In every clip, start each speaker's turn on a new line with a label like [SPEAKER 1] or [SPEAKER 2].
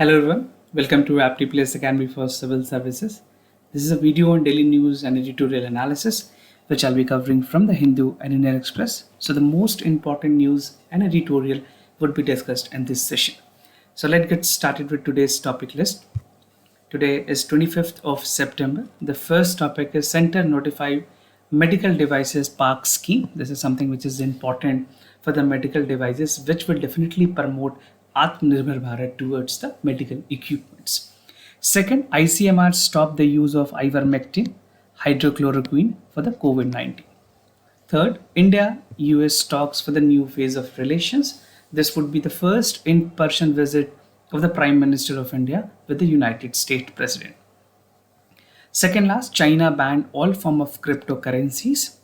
[SPEAKER 1] Hello everyone, welcome to Aptly Place Academy for Civil Services. This is a video on daily news and editorial analysis, which I'll be covering from the Hindu and Indian Express. So the most important news and editorial would be discussed in this session. So let's get started with today's topic list. Today is 25th of September. The first topic is Center Notified Medical Devices Park Scheme. This is something which is important for the medical devices, which will definitely promote Atmanirbhar Bharat towards the medical equipments. Second, ICMR stopped the use of ivermectin, hydrochloroquine for the COVID-19. Third, India-US talks for the new phase of relations. This would be the first in-person visit of the Prime Minister of India with the United States President. Second last, China banned all form of cryptocurrencies,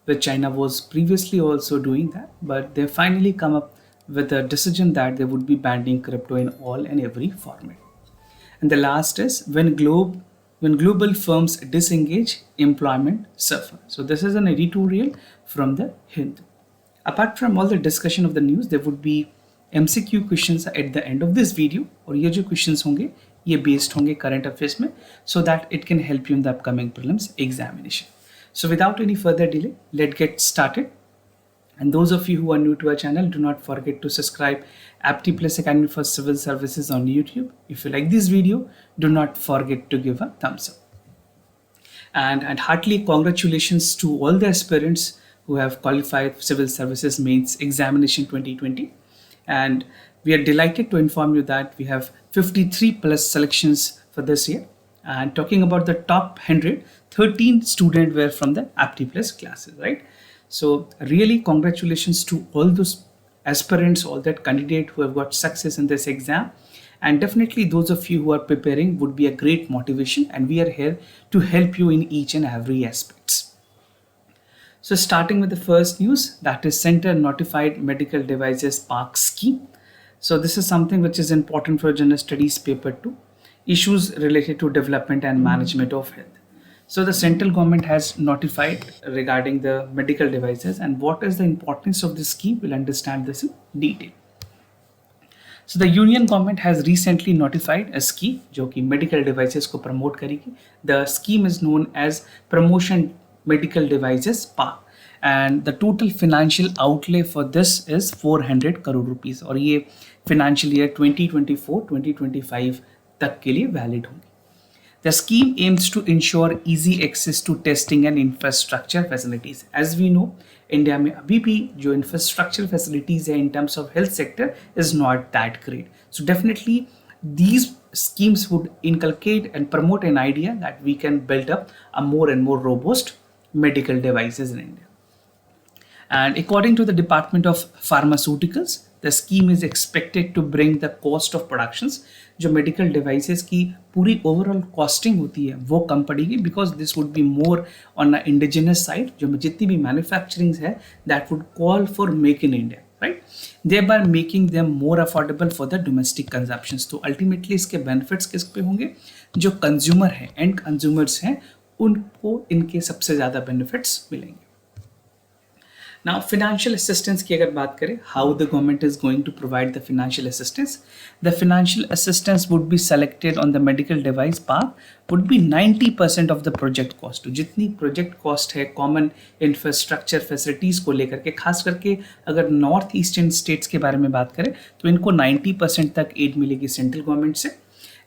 [SPEAKER 1] which China was previously also doing that, but they finally come up with a decision that they would be banning crypto in all and every format. And the last is when global firms disengage, employment suffer. So this is an editorial from the Hindu. Apart from all the discussion of the news, there would be MCQ questions at the end of this video, और ये जो questions होंगे ये based होंगे current affairs में, so that it can help you in the upcoming prelims examination. So without any further delay, let's get started. And those of you who are new to our channel, do not forget to subscribe Aptly Place Academy for Civil Services on YouTube. If you like this video, do not forget to give a thumbs up. And heartily congratulations to all the aspirants who have qualified Civil Services Mains Examination 2020. And we are delighted to inform you that we have 53 plus selections for this year. And talking about the top 100, 13 students were from the Aptly Plus classes, right? So really congratulations to all those aspirants, all that candidate who have got success in this exam. And definitely those of you who are preparing would be a great motivation, and we are here to help you in each and every aspects. So starting with the first news, that is Center Notified Medical Devices Park Scheme. So this is something which is important for General Studies paper 2, issues related to development and management of health. So the central government has notified regarding the medical devices, and what is the importance of this scheme, we'll understand this in detail. So the union government has recently notified a scheme जो कि medical devices को promote करेगी. The scheme is known as Promotion Medical Devices PA, and the total financial outlay for this is 400 crore rupees, और ये financial year 2024-2025 तक के लिए valid होंगे. The scheme aims to ensure easy access to testing and infrastructure facilities. As we know, India में अभी भी जो infrastructure facilities है in terms of health sector is not that great. So definitely these schemes would inculcate and promote an idea that we can build up a more and more robust medical devices in India. And according to the Department of Pharmaceuticals, the scheme is expected to bring the cost of productions, जो medical devices की पूरी overall costing होती है वो कम पड़ेगी, because this would be more on the indigenous side, जो जितनी भी manufacturing है that would call for make in India, right? Thereby making them more affordable for the domestic consumptions. तो ultimately इसके benefits किस पे होंगे, जो consumer है end consumers हैं उनको इनके सबसे ज़्यादा benefits मिलेंगे. Now, financial assistance की अगर बात करें, how the government is going to provide the financial assistance. The financial assistance would be selected on the medical device part would be 90% of the project cost. तो जितनी project cost है common infrastructure facilities को लेकर के, खास करके अगर north eastern states के बारे में बात करें तो इनको 90% तक एड मिलेगी सेंट्रल गवर्नमेंट से.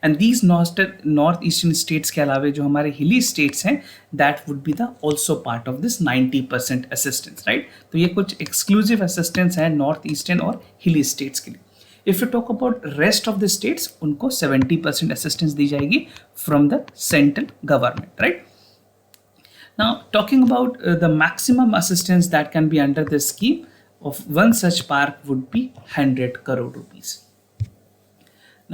[SPEAKER 1] And these north eastern states के अलावे जो हमारे हिली स्टेट्स हैं that would be the also part of this 90% assistance, right? तो ये कुछ एक्सक्लूसिव असिस्टेंस है नॉर्थ ईस्टर्न और हिली स्टेट्स के लिए. If you talk about rest of the states, उनको 70% असिस्टेंस दी जाएगी from the central government, right? Now talking about the maximum assistance that can be under this scheme of one such park would be 100 crore rupees.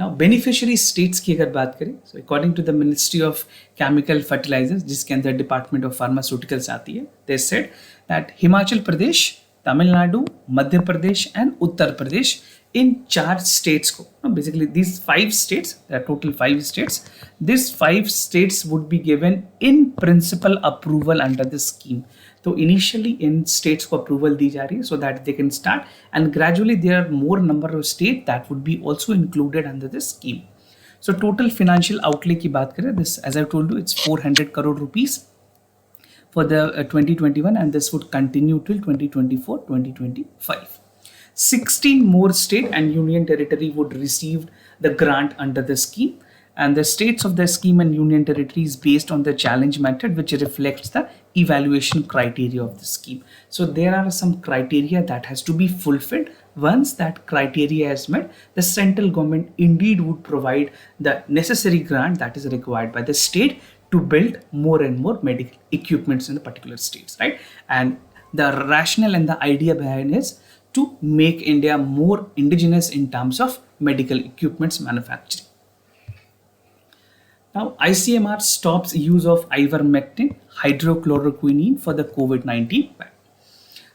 [SPEAKER 1] Now beneficiary states की अगर बात करें, so according to the Ministry of Chemical Fertilizers, जिसके अंदर Department of Pharmaceuticals आती है, they said that Himachal Pradesh, Tamil Nadu, Madhya Pradesh and Uttar Pradesh, in 4 states को, basically these 5 states, there are total 5 states, these 5 states would be given in principle approval under this scheme. तो initially इन states को approval दी जा रही है so that they can start, and gradually there are more number of state that would be also included under this scheme. So total financial outlay की बात करें, this as I told you, it's 400 crore rupees for the 2021, and this would continue till 2024-2025. 16 more state and union territory would receive the grant under the scheme, and the states of the scheme and union territories based on the challenge method, which reflects the evaluation criteria of the scheme. So there are some criteria that has to be fulfilled. Once that criteria is met, the central government indeed would provide the necessary grant that is required by the state to build more and more medical equipments in the particular states, right? And the rationale and the idea behind is to make India more indigenous in terms of medical equipments manufacturing. Now, ICMR stops use of ivermectin, hydrochloroquine for the COVID-19 vaccine.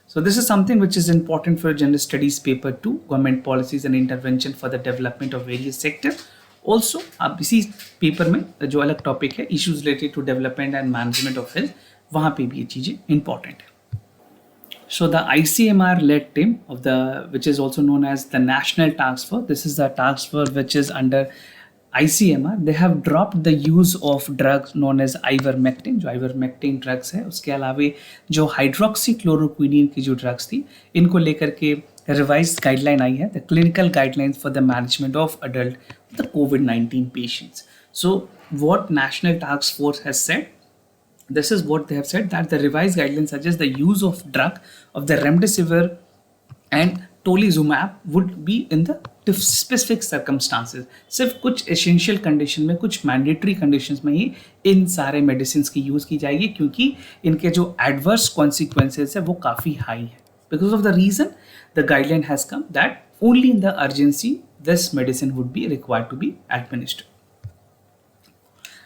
[SPEAKER 1] So this is something which is important for General Studies paper 2, government policies and intervention for the development of various sectors. Also, आप इसी paper में जो अलग topic है, issues related to development and management of health, वहाँ पे भी ये चीजें important है. So the ICMR led team of the, which is also known as the National Task Force, this is the task force which is under ICMR, they have dropped the use of drugs known as ivermectin. जो ivermectin drugs है, उसके अलावे जो हाइड्रोक्सीक्लोरोक्विनिन की जो drugs थी, इनको लेकर के रिवाइज्ड गाइडलाइन आई है, the clinical guidelines for the management of adult the COVID-19 patients. So what National Task Force has said, this is what they have said, that the revised guidelines suggest the use of drug of the remdesivir and tolizumab would be in the specific circumstances. सिर्फ कुछ essential condition में, कुछ mandatory conditions में ही इन सारे medicines की use की जाएगी, क्योंकि इनके जो adverse consequences है वो काफ़ी high है. Because of the reason, the guideline has come that only in the urgency this medicine would be required to be administered.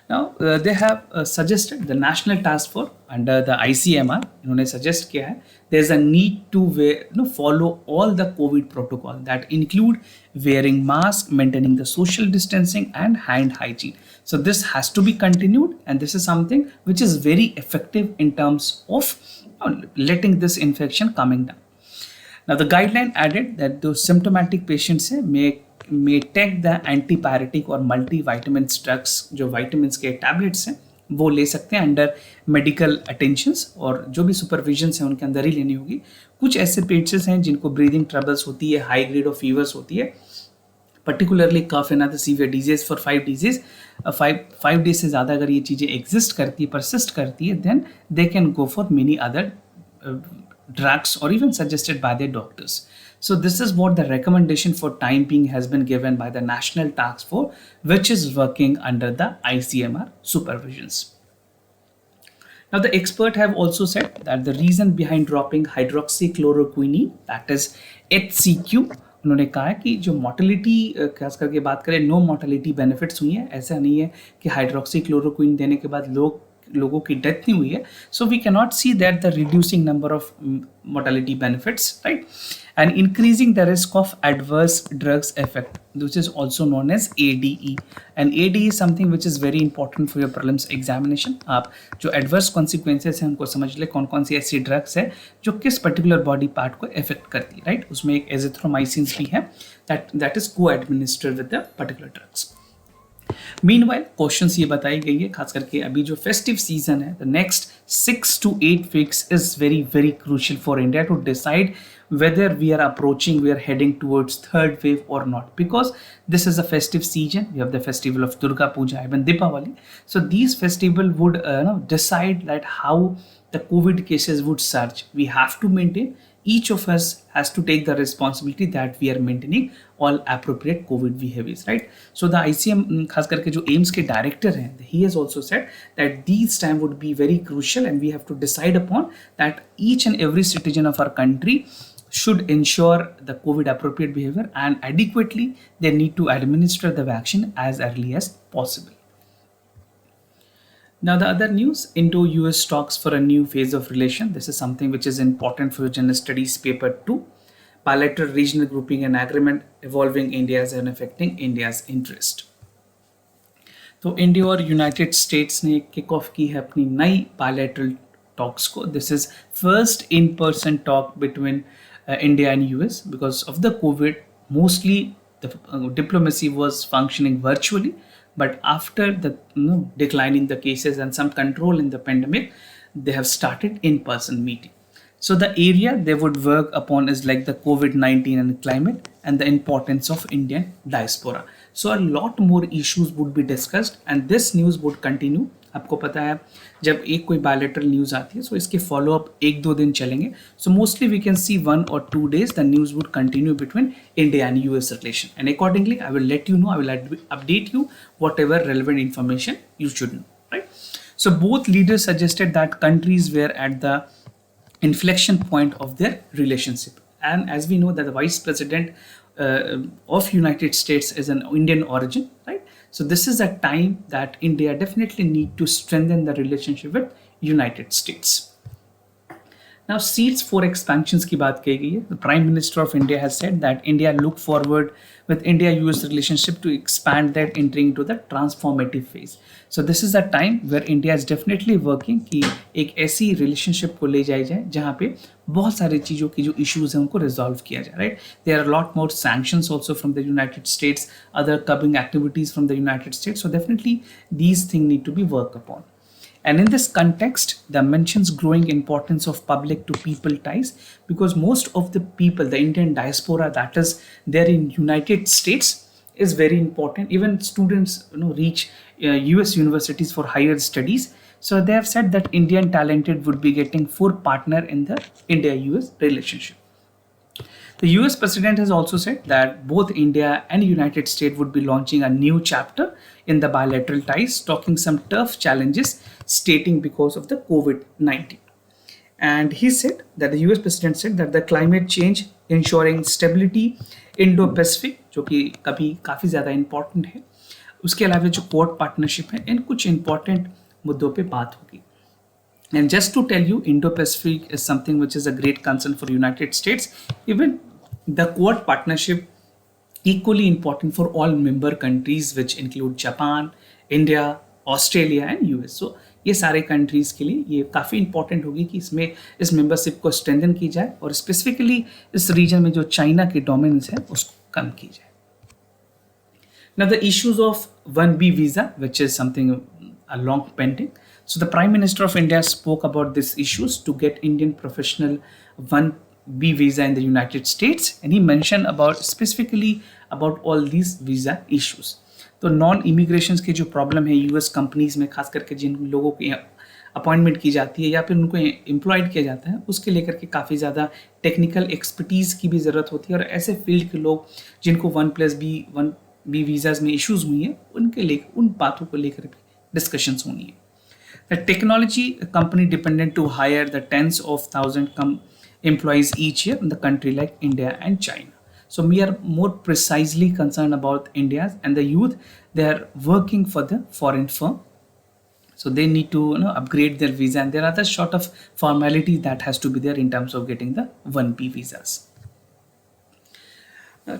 [SPEAKER 1] Now they have suggested, the National Task Force under the ICMR, इन्होंने suggest किया है, there is a need to follow all the COVID protocol that include wearing mask, maintaining the social distancing and hand hygiene. So this has to be continued, and this is something which is very effective in terms of letting this infection coming down. Now the guideline added that those symptomatic patients may take the antipyretic और multivitamin drugs, जो vitamins के tablets हैं वो ले सकते हैं under medical attentions, और जो भी सुपरविजन्स हैं उनके अंदर ही लेनी होगी. कुछ ऐसे पेशेंट्स हैं जिनको ब्रीदिंग ट्रबल्स होती है, हाई ग्रेड ऑफ फीवर्स होती है, particularly cough and other severe disease for 5 days, 5 days से ज़्यादा अगर ये चीज़ें एग्जिस्ट करती है, परसिस्ट करती है, then they can go for many other drugs or even suggested by their doctors. So this is what the recommendation for time being has been given by the National Task Force, which is working under the ICMR supervisions. Now the expert have also said that the reason behind dropping hydroxychloroquine, that is HCQ, उन्होंने कहा है कि जो mortality खास करके बात करें, no mortality benefits हुई है. ऐसा नहीं है कि हाइड्रोक्सीक्लोरोक्विन देने के बाद लोगों की डेथ नहीं हुई है. So we can not see that the reducing number of mortality benefits, right, and increasing the risk of adverse drugs effect, which is also known as ADE. And ADE is something which is very important for your prelims examination. आप जो adverse consequences हैं उनको समझ ले, कौन कौन सी ऐसी drugs है जो किस पर्टिकुलर बॉडी पार्ट को इफेक्ट करती है, राइट. उसमें एक एजिथ्रोमाइसिन भी है that is co-administered with the particular drugs. Meanwhile, questions ये बताई गई है, खास करके अभी जो फेस्टिव सीजन है, the next 6 to 8 weeks is very very crucial for India to decide whether we are heading towards third wave or not, because this is a festive season. We have the festival of Durga Puja, even Deepavali. So these festival would decide that how the COVID cases would surge. We have to maintain, each of us has to take the responsibility that we are maintaining all appropriate COVID behaviors, right? So the ICM, खास करके जो AIIMS के director हैं, he has also said that these time would be very crucial, and we have to decide upon that each and every citizen of our country should ensure the COVID appropriate behavior, and adequately they need to administer the vaccine as early as possible. Now the other news, Indo-US talks for a new phase of relation. This is something which is important for General Studies paper 2. Bilateral regional grouping and agreement evolving India's and affecting India's interest. तो India और United states ने kick off की है अपनी नई bilateral talks को. This is first in person talk between India and US. Because of the COVID, mostly the diplomacy was functioning virtually. but after the decline in the cases and some control in the pandemic, they have started in-person meeting. So the area they would work upon is like the COVID-19 and climate and the importance of Indian diaspora. So a lot more issues would be discussed and this news would continue. आपको पता है जब एक कोई bilateral news आती है सो इसके follow up एक दो दिन चलेंगे. So mostly we can see 1 or 2 days the news would continue between India and US relation, and accordingly I will let you know, I will update you whatever relevant information you should know, right? So both leaders suggested that countries were at the inflection point of their relationship, and as we know that the vice president of United States is an Indian origin, right? So this is a time that India definitely need to strengthen the relationship with United States. Now, seats for expansions की बात कही गई है. The Prime Minister of India has said that India look forward with India-US relationship to expand that entering into the transformative phase. So this is a time where India is definitely working कि एक ऐसी relationship को ले जाई जाए जहाँ पे बहुत सारी चीज़ों की जो issues हैं उनको resolve किया जाए, right? There are a lot more sanctions also from the United States, other curbing activities from the United States. So definitely these things need to be worked upon. And in this context, the mentions growing importance of public to people ties, because most of the people, the Indian diaspora that is there in United States is very important. Even students, reach US universities for higher studies. So they have said that Indian talented would be getting full partner in the India-US relationship. The US president has also said that both India and United States would be launching a new chapter in the bilateral ties, talking some tough challenges, stating because of the COVID-19. And he said that the US president said that the climate change, ensuring stability, Indo-Pacific, जो कि कभी काफ़ी ज़्यादा important है, उसके अलावा जो Quad partnership है, इन कुछ important मुद्दों पे बात होगी. And just to tell you, Indo-Pacific is something which is a great concern for United States. Even the Quad partnership equally important for all member countries, which include Japan, India, Australia and US. So ये सारे countries के लिए ये काफ़ी important होगी कि इसमें इस मेंबरशिप को स्ट्रेंथन की जाए और स्पेसिफिकली इस रीजन में जो चाइना की डोमिनेंस है उसको कम की जाए. Now the issues of 1B visa, which is something a long pending. So the Prime Minister of India spoke about these issues to get Indian professional 1B visa in the United States, and he mentioned about specifically about all these visa issues. तो non immigration के जो problem है US companies में, खास करके जिन लोगों की appointment की जाती है या फिर उनको एम्प्लॉयड किया जाता है, उसके लेकर के काफ़ी ज़्यादा टेक्निकल एक्सपर्टीज़ की भी ज़रूरत होती है और ऐसे फील्ड के लोग जिनको 1+B वीज़ाज में इश्यूज हुई हैं उन बातों को लेकर भी डिस्कशंस होनी है. The technology company dependent to hire the tens of thousands employees each year in the country like India and China. So we are more precisely concerned about India and the youth. They are working for the foreign firm. So they need to upgrade their visa, and there are the sort of formalities that has to be there in terms of getting the 1B visas.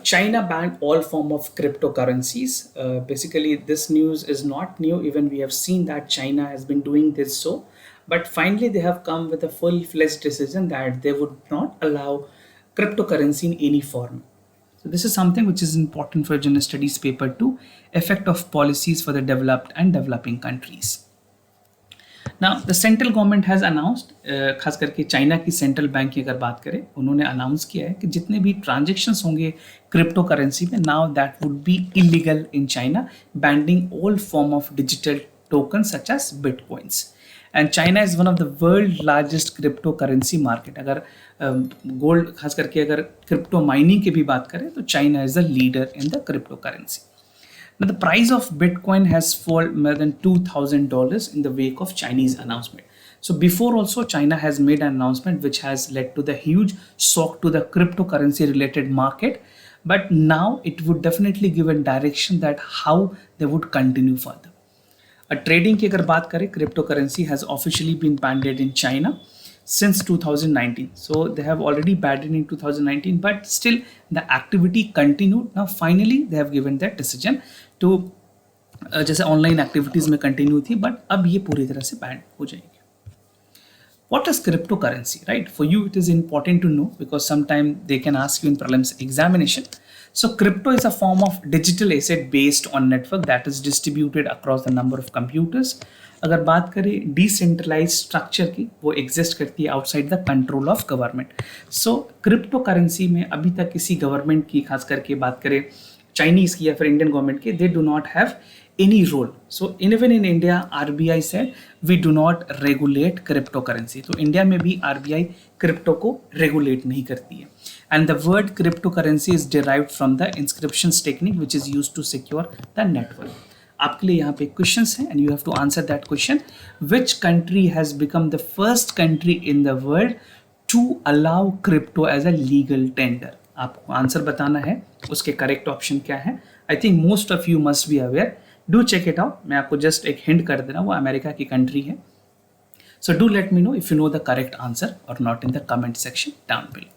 [SPEAKER 1] China banned all form of cryptocurrencies. Basically, this news is not new. Even we have seen that China has been doing this but finally they have come with a full-fledged decision that they would not allow cryptocurrency in any form. So this is something which is important for General Studies paper 2, effect of policies for the developed and developing countries. Now the central government has announced, खास करके China की central bank की अगर बात करें, उन्होंने announce किया है कि जितने भी ट्रांजेक्शन्स होंगे क्रिप्टो करेंसी में, now that would be illegal in China, banning all form of digital token such as bitcoins. And China is one of the world largest crypto currency market. अगर gold खास करके अगर crypto mining की भी बात करें तो China is the leader in the crypto currency. Now, the price of Bitcoin has fallen more than $2,000 in the wake of Chinese announcement. So before also China has made an announcement which has led to the huge shock to the cryptocurrency related market. But now it would definitely give a direction that how they would continue further. A trading की अगर बात करें, cryptocurrency has officially been banned in China since 2019. So they have already banned it in 2019, but still the activity continued. Now finally they have given that decision to जैसे online activities में continue थी, but अब ये पूरी तरह से ban हो जाएगी. What is cryptocurrency, right? For you it is important to know because sometimes they can ask you in prelims examination. So crypto is a form of digital asset based on network that is distributed across the number of computers. अगर बात करें decentralise structure की, वो exist करती है outside the control of government. So crypto currency में अभी तक किसी गवर्नमेंट की, खास करके बात करें चाइनीज की या फिर इंडियन गवर्नमेंट की, they do not have any role. So even in India, RBI said we do not regulate cryptocurrency. तो इंडिया में भी RBI क्रिप्टो को रेगुलेट नहीं करती है. And the word cryptocurrency is derived from the inscriptions technique which is used to secure the network. आपके लिए यहाँ पे क्वेश्चंस हैं and you have to answer that question. Which country has become the first country in the world to allow crypto as a legal tender? आपको answer बताना है, उसके correct option क्या है. I think most of you must be aware. Do check it out. मैं आपको just एक hint कर दे रहा हूँ, वो अमेरिका की कंट्री है. So do let me know if you know the correct answer और not in the comment section down below.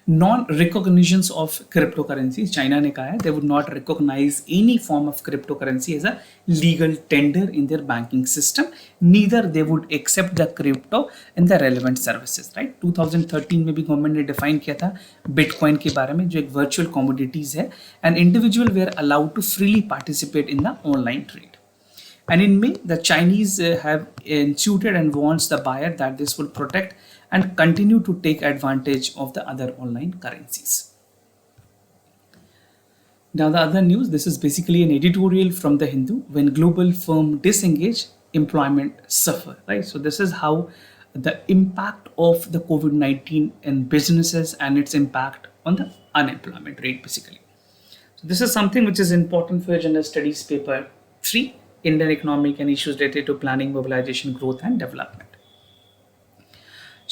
[SPEAKER 1] Non recognitions of crypto currency, China ने कहा है they would not recognize any form of crypto currency as a legal tender in their banking system, neither they would accept the crypto in the relevant services. Right, 2013 में भी government ने define किया था bitcoin के बारे में, जो एक वर्चुअल कमोडिटीज है, and individual were allowed to freely participate in the online trade. And in May, the Chinese have instituted and warns the buyer that this will protect and continue to take advantage of the other online currencies. Now the other news, this is basically an editorial from the Hindu. When global firm disengage, employment suffer, right? So this is how the impact of the COVID-19 in businesses and its impact on the unemployment rate basically. So this is something which is important for your general studies paper 3. Indian economic and issues related to planning, mobilization, growth and development.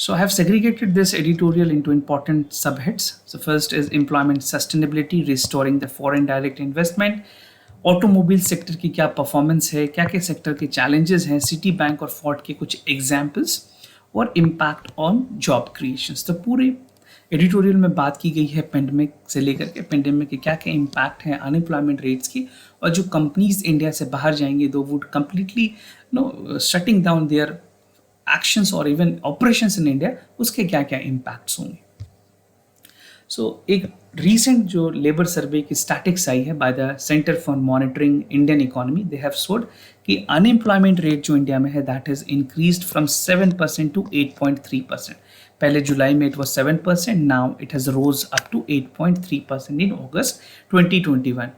[SPEAKER 1] So I have segregated this editorial into important subheads. So first is employment sustainability, restoring the foreign direct investment. Automobile sector की क्या performance है, क्या क्या sector के challenges हैं, city bank और Ford के कुछ एग्जाम्पल्स, और इम्पैक्ट ऑन जॉब क्रिएशंस. तो पूरे एडिटोरियल में बात की गई है पेंडेमिक से लेकर के, पेंडेमिक के क्या क्या इम्पैक्ट हैं अनएम्प्लॉयमेंट रेट्स की, और जो कंपनीज इंडिया से बाहर जाएंगे दो would completely shutting down their actions और इवन ऑपरेशंस इन इंडिया, उसके क्या क्या इम्पैक्ट्स होंगे. सो एक रीसेंट जो लेबर सर्वे की स्टैटिक्स आई है by the centre for monitoring Indian economy, they have showed कि अनएम्प्लॉयमेंट रेट जो इंडिया में है that has increased from 7% to 8.3%. पहले जुलाई में it was 7%, now it has rose up to 8.3% in August 2021.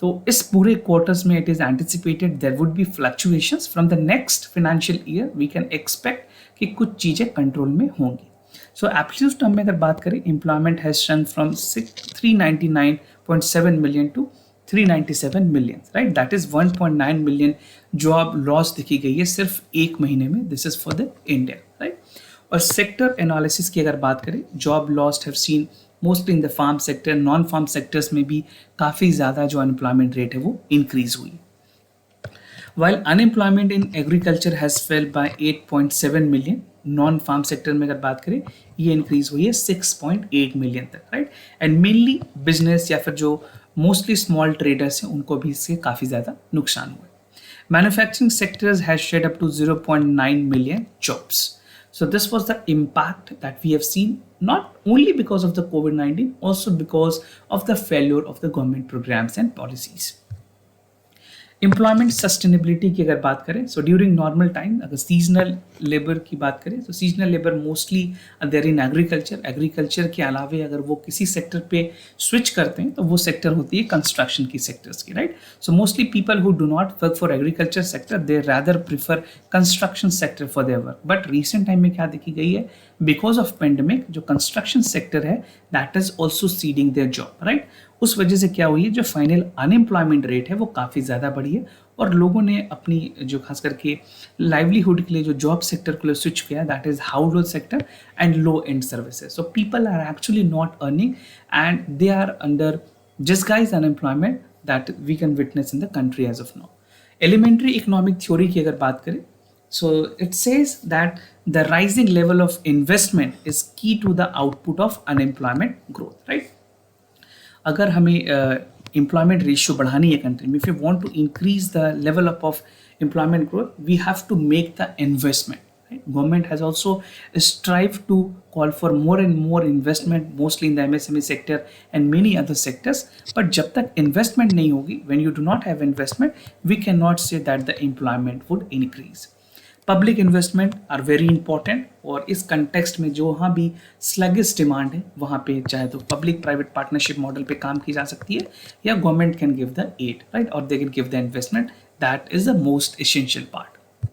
[SPEAKER 1] तो इस पूरे क्वार्टर्स में it is anticipated there would be fluctuations. From the next financial year we can expect कि कुछ चीज़ें कंट्रोल में होंगी. सो एब्सोल्यूट टर्म में अगर बात करें, employment has shrunk from 399.7 million to 397 million, right. That is 1.9 million job loss दिखी गई है सिर्फ एक महीने में. This is for the India, right. और सेक्टर एनालिसिस की अगर बात करें, job lost have seen mostly in the farm sector, non farm sectors में भी काफ़ी ज़्यादा जो अनएम्प्लॉयमेंट रेट है वो इंक्रीज हुई. While unemployment in agriculture has fell by 8.7 million, non farm sector में अगर बात करें ये इंक्रीज हुई है 6.8 मिलियन तक, राइट. एंड मेनली बिजनेस या फिर जो मोस्टली स्मॉल ट्रेडर्स हैं उनको भी इससे काफ़ी ज़्यादा नुकसान हुआ. Manufacturing sectors has shed up to 0.9 million jobs. So this was the impact that we have seen, not only because of the COVID-19, also because of the failure of the government programs and policies. Employment sustainability की अगर बात करें, so during normal time अगर seasonal labour की बात करें तो seasonal labour mostly there in agriculture. Agriculture के अलावे अगर वो किसी सेक्टर पे स्विच करते हैं तो वो सेक्टर होती है कंस्ट्रक्शन की सेक्टर्स की, right. So mostly people who do not work for agriculture sector they rather prefer construction sector for their work. But recent time में क्या देखी गई है, बिकॉज ऑफ पेंडेमिक जो कंस्ट्रक्शन सेक्टर है that is also seeding their job, right. उस वजह से क्या हुई है, जो फाइनल अनएम्प्लॉयमेंट रेट है वो काफ़ी ज़्यादा बढ़ी है और लोगों ने अपनी जो खास करके लाइवलीहुड के लिए जो जॉब सेक्टर के लिए स्विच किया, that is household sector and low end services. So people are actually not earning and they are under disguised unemployment that we can witness in the country as of now. Elementary economic theory की अगर बात करें, so it says that the rising level of investment is key to the output of unemployment growth, right? अगर हमें employment ratio बढ़ानी है country में, if we want to increase the level up of employment growth, we have to make the investment, Right? Government has also strived to call for more and more investment, mostly in the MSME sector and many other sectors. But जब तक investment नहीं होगी, when you do not have investment, we cannot say that the employment would increase. Public investment are very important, और इस context में जो वहाँ भी स्लगिश डिमांड है वहाँ पे चाहे तो पब्लिक प्राइवेट पार्टनरशिप मॉडल पे काम की जा सकती है, या government can give the aid, right, और they can give the investment. That is the most essential part.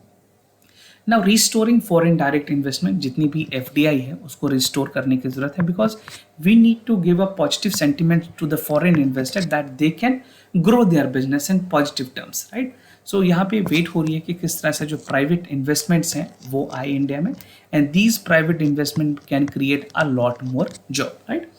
[SPEAKER 1] Now restoring foreign direct investment, जितनी भी FDI है उसको रिस्टोर करने की जरूरत है, because we need to give a positive sentiment to the foreign investor that they can grow their business in positive terms, right. So यहाँ पे वेट हो रही है कि किस तरह से जो प्राइवेट इन्वेस्टमेंट्स हैं वो आए इंडिया में, and these private investment can create a lot more job, right.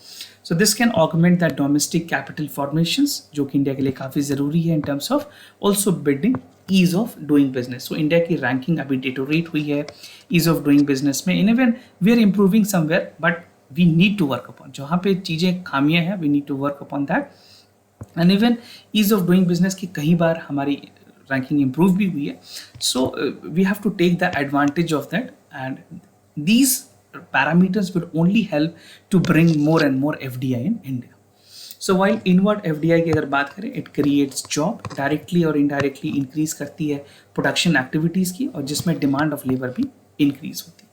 [SPEAKER 1] So this can augment the domestic capital formations, जो कि इंडिया के लिए काफ़ी ज़रूरी है in terms of also building ease of doing business. So India की ranking अभी deteriorate हुई है ईज ऑफ डूइंग बिजनेस में. In even we are improving somewhere, but we need to work upon, जहाँ पे चीज़ें खामियां हैं we need to work upon that. And even ease of doing business की कई बार हमारी रैंकिंग इम्प्रूव भी हुई है. So we have to take the advantage of that, and these parameters will only help to bring more and more FDI in India. So while inward FDI की अगर बात करें, इट क्रिएट्स जॉब, डायरेक्टली और indirectly increase करती है production activities की, और जिसमें डिमांड ऑफ लेबर भी इंक्रीज होती है.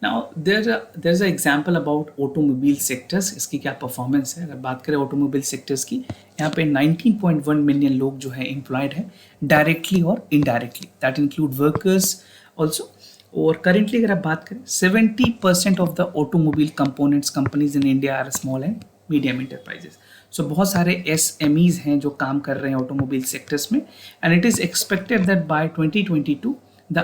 [SPEAKER 1] Now there is a example about automobile sectors. इसकी क्या परफॉर्मेंस है अगर बात करें ऑटोमोबाइल सेक्टर्स की, यहाँ पे 19.1 मिलियन लोग जो है एम्प्लॉयड हैं डायरेक्टली और indirectly, that include workers also. और करेंटली अगर आप बात करें 70% of the automobile components companies in India are small and medium enterprises. So बहुत सारे SMEs हैं जो काम कर रहे हैं ऑटोमोबाइल सेक्टर्स में, and it is expected that by 2022 the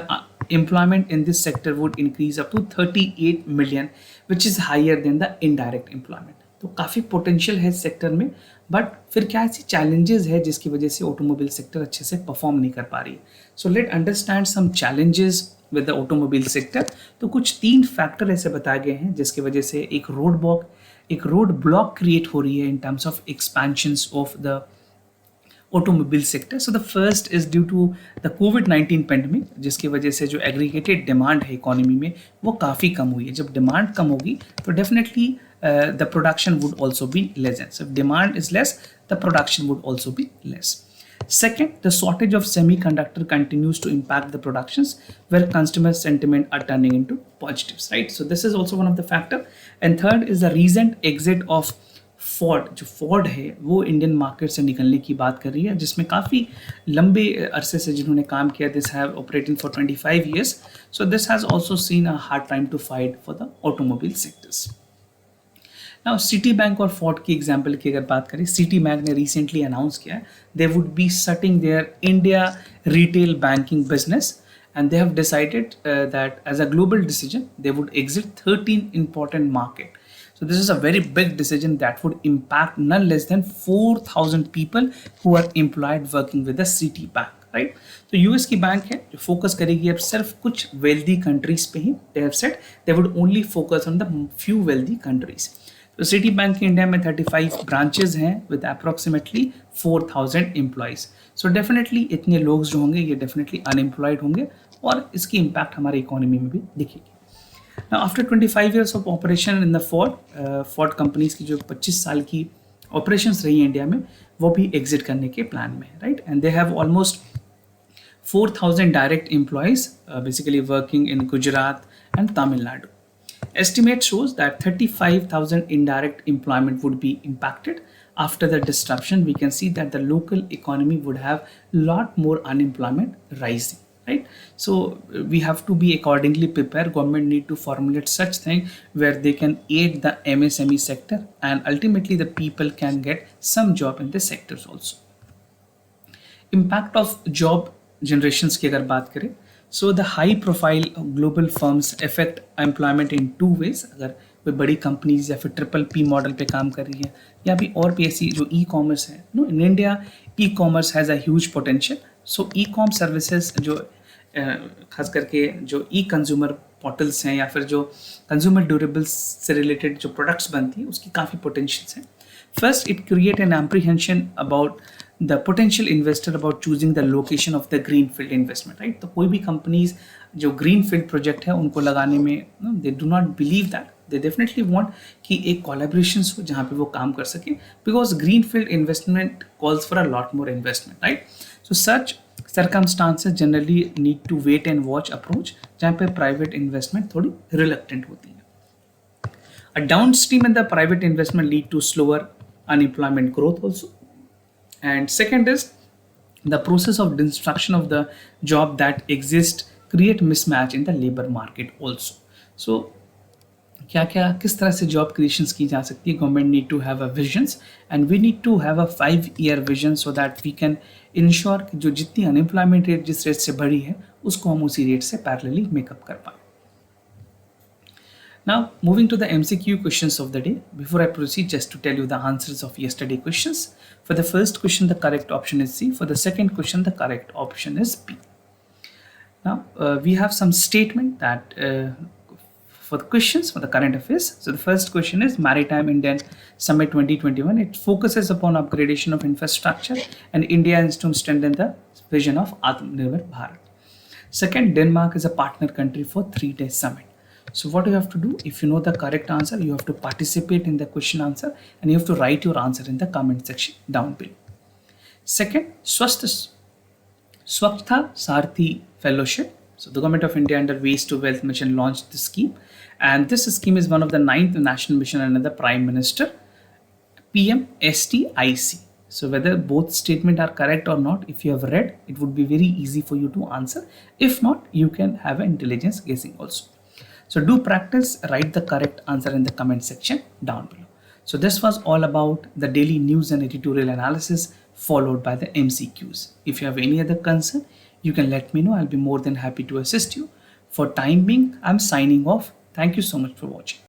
[SPEAKER 1] employment in this sector would increase up to 38 million, which is higher than the indirect employment. तो काफ़ी पोटेंशियल है इस सेक्टर में, बट फिर क्या ऐसी चैलेंजेस है जिसकी वजह से ऑटोमोबाइल सेक्टर अच्छे से परफॉर्म नहीं कर पा रही है. So let understand some challenges with the automobile sector. तो कुछ 3 फैक्टर ऐसे बताए गए हैं जिसकी वजह से एक रोड ब्लॉक क्रिएट हो रही है in terms of expansions of the automobile sector. So the first is due to the COVID-19 pandemic, जिसकी वजह से जो एग्रीगेटेड डिमांड है इकोनॉमी में वो काफ़ी कम हुई है. जब डिमांड कम होगी तो definitely the production would also be less. So if demand is less, the production would also be less. Second, the shortage of semiconductor continues to impact the productions where customer sentiment are turning into positives, right? So this is also one of the factor. And third is the recent exit of Ford. जो Ford है वो Indian market से निकलने की बात कर रही है, जिसमें काफ़ी लंबे अरसे से जिन्होंने काम किया, this have operating for 25 years. So this has also seen a hard time to fight for the automobile sectors. Now Citibank और फोर्ड की एग्जाम्पल की अगर बात करें, सिटी बैंक ने रिसेंटली अनाउंस किया है they would be shutting their India retail banking business, and they have decided that as a global decision they would exit 13 important market. So this is a very big decision that would impact none less than 4,000 people who are employed working with the Citibank, right? तो US की bank है जो focus करेगी अब सिर्फ कुछ wealthy countries पे ही. they have said they would only focus on the few wealthy countries. तो सिटी बैंक के इंडिया में 35 ब्रांचेज हैं with approximately 4,000 employees. So definitely इतने लोग जो होंगे ये डेफिनेटली अनएम्प्लॉयड होंगे और इसकी इम्पैक्ट हमारी इकोनॉमी में भी दिखेगी. Now, after 25 years of operation in the Ford companies की जो 25 साल की ऑपरेशंस रही है इंडिया में वो भी एग्जिट करने के प्लान में है, right. And they have almost 4,000 direct employees basically working in Gujarat and Tamil Nadu. Estimate shows that 35,000 indirect employment would be impacted. After the disruption, we can see that the local economy would have lot more unemployment rising, right? So we have to be accordingly prepared. Government need to formulate such thing where they can aid the MSME sector and ultimately the people can get some job in the sectors also. Impact of job generations की अगर बात करें, so the high profile global firms affect employment in 2 ways. अगर कोई बड़ी companies या फिर PPP model पे काम कर रही है या भी और भी ऐसी जो ई-कॉमर्स है, no in India e-commerce has a huge potential. So e-com services जो खास करके जो कंज्यूमर पोर्टल्स हैं या फिर जो कंज्यूमर ड्यूरेबल्स से रिलेटेड जो प्रोडक्ट्स बनती हैं उसकी काफ़ी पोटेंशियल्स हैं. First, it create an apprehension about the potential investor about choosing the location of the greenfield investment, right? तो कोई भी कंपनीज जो ग्रीन फील्ड प्रोजेक्ट है उनको लगाने में they do not believe that, they definitely want कि एक कोलैबोरेशन हो जहाँ पे वो काम कर सके, because green field investment calls for a lot more investment, right? So such circumstances generally need to wait and watch approach जहाँ पे प्राइवेट इन्वेस्टमेंट थोड़ी रिलक्टेंट होती है. A downstream in the private investment lead to slower unemployment growth also. And second is the process of destruction of the job that exist create mismatch in the labor market also. So क्या क्या किस तरह से job creations की जा सकती है? Government need to have a visions and we need to have a 5-year vision so that we can ensure कि जो जितनी अनएम्प्लॉयमेंट रेट जिस रेट से बढ़ी है उसको हम उसी रेट से पैरेलली मेकअप कर पाए. Now, moving to the MCQ questions of the day. Before I proceed, just to tell you the answers of yesterday questions. For the first question, the correct option is C. For the second question, the correct option is B. Now, we have some statement that for the questions for the current affairs. So the first question is Maritime Indian Summit 2021. It focuses upon upgradation of infrastructure and India aims to strengthen the vision of Atmanirbhar Bharat. Second, Denmark is a partner country for 3-day summit. So what you have to do, if you know the correct answer, you have to participate in the question answer and you have to write your answer in the comment section down below. Second, Swachhta Sarthi Fellowship. So the Government of India under Waste to Wealth Mission launched this scheme, and this scheme is one of the 9th national mission under the Prime Minister PM STIC. So whether both statement are correct or not, if you have read, it would be very easy for you to answer. If not, you can have an intelligence guessing also. So do practice, write the correct answer in the comment section down below. So this was all about the daily news and editorial analysis followed by the MCQs. If you have any other concern, you can let me know. I'll be more than happy to assist you. For time being, I'm signing off. Thank you so much for watching.